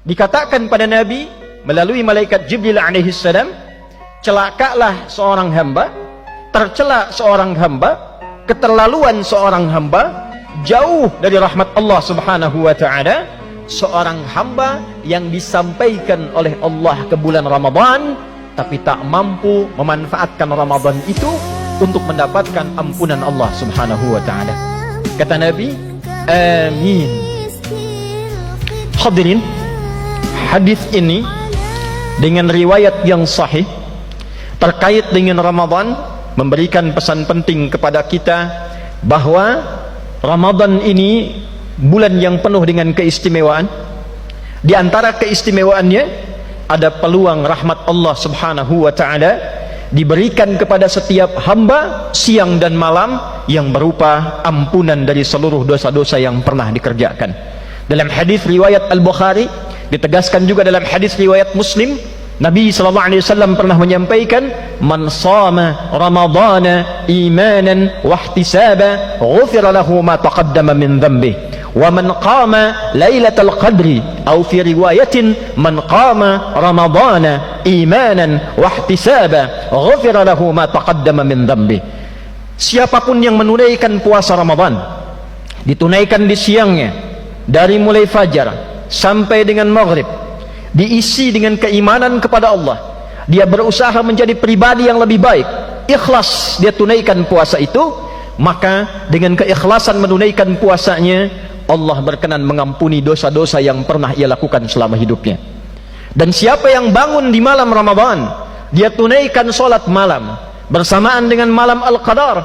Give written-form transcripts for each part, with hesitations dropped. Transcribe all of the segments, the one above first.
Dikatakan pada Nabi melalui malaikat Jibril alaihi salam, celakalah seorang hamba, tercela seorang hamba, keterlaluan seorang hamba, jauh dari rahmat Allah subhanahu wa ta'ala, seorang hamba yang disampaikan oleh Allah ke bulan Ramadan tapi tak mampu memanfaatkan Ramadan itu untuk mendapatkan ampunan Allah subhanahu wa ta'ala. Kata Nabi, amin. Hadirin, hadis ini dengan riwayat yang sahih terkait dengan Ramadan memberikan pesan penting kepada kita bahwa Ramadan ini bulan yang penuh dengan keistimewaan. Di antara keistimewaannya ada peluang rahmat Allah subhanahu wa ta'ala diberikan kepada setiap hamba siang dan malam yang berupa ampunan dari seluruh dosa-dosa yang pernah dikerjakan. Dalam hadis riwayat Al-Bukhari, ditegaskan juga dalam hadis riwayat Muslim, Nabi SAW pernah menyampaikan, man shama ramadana imanan wahtisaba ghufira lahu ma taqaddama min dhanbi wa man qama lailatal qadri aw fi riwayatin man qama ramadana imanan wahtisaba ghufira lahu ma taqaddama min dhanbi. Siapapun yang menunaikan puasa Ramadan, ditunaikan di siangnya dari mulai fajar sampai dengan maghrib, diisi dengan keimanan kepada Allah, dia berusaha menjadi pribadi yang lebih baik, ikhlas dia tunaikan puasa itu, maka dengan keikhlasan menunaikan puasanya, Allah berkenan mengampuni dosa-dosa yang pernah ia lakukan selama hidupnya. Dan siapa yang bangun di malam Ramadan, dia tunaikan solat malam bersamaan dengan malam Al-Qadar,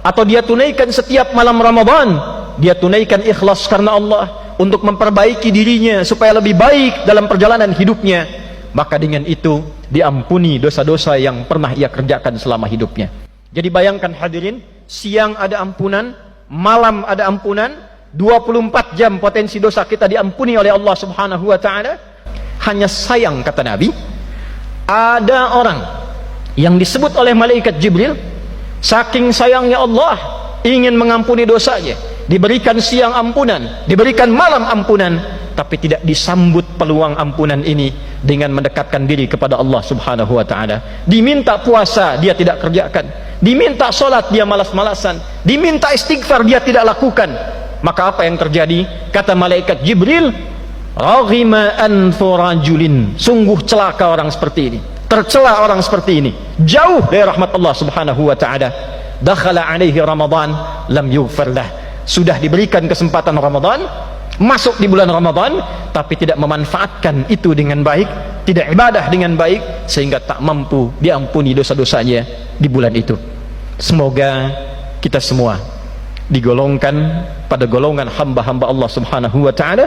atau dia tunaikan setiap malam Ramadan, dia tunaikan ikhlas karena Allah untuk memperbaiki dirinya supaya lebih baik dalam perjalanan hidupnya, maka dengan itu diampuni dosa-dosa yang pernah ia kerjakan selama hidupnya. Jadi bayangkan hadirin, siang ada ampunan, malam ada ampunan, 24 jam potensi dosa kita diampuni oleh Allah subhanahu wa ta'ala. Hanya sayang, kata Nabi, ada orang yang disebut oleh malaikat Jibril, saking sayangnya Allah ingin mengampuni dosanya, diberikan siang ampunan, diberikan malam ampunan, tapi tidak disambut peluang ampunan ini dengan mendekatkan diri kepada Allah subhanahu wa ta'ala. Diminta puasa, dia tidak kerjakan. Diminta solat, dia malas-malasan. Diminta istighfar, dia tidak lakukan. Maka apa yang terjadi? Kata malaikat Jibril, raghima anfu rajulin, sungguh celaka orang seperti ini, tercela orang seperti ini, jauh dari rahmat Allah subhanahu wa ta'ala. Dakhala alaihi Ramadan lam yughfar lah, sudah diberikan kesempatan Ramadan, masuk di bulan Ramadan, tapi tidak memanfaatkan itu dengan baik, tidak ibadah dengan baik, sehingga tak mampu diampuni dosa-dosanya di bulan itu. Semoga kita semua digolongkan pada golongan hamba-hamba Allah subhanahu wa ta'ala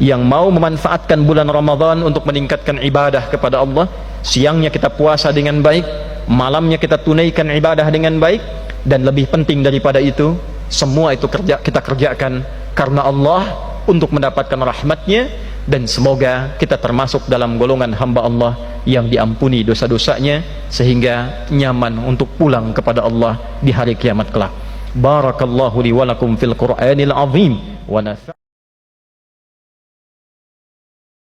yang mau memanfaatkan bulan Ramadan untuk meningkatkan ibadah kepada Allah. Siangnya kita puasa dengan baik, malamnya kita tunaikan ibadah dengan baik, dan lebih penting daripada itu, semua itu kita kerjakan karena Allah, untuk mendapatkan rahmatnya. Dan semoga kita termasuk dalam golongan hamba Allah yang diampuni dosa-dosanya, sehingga nyaman untuk pulang kepada Allah di hari kiamat kelak. Barakallahu li wa lakum fil Qur'anil azim wa nafa'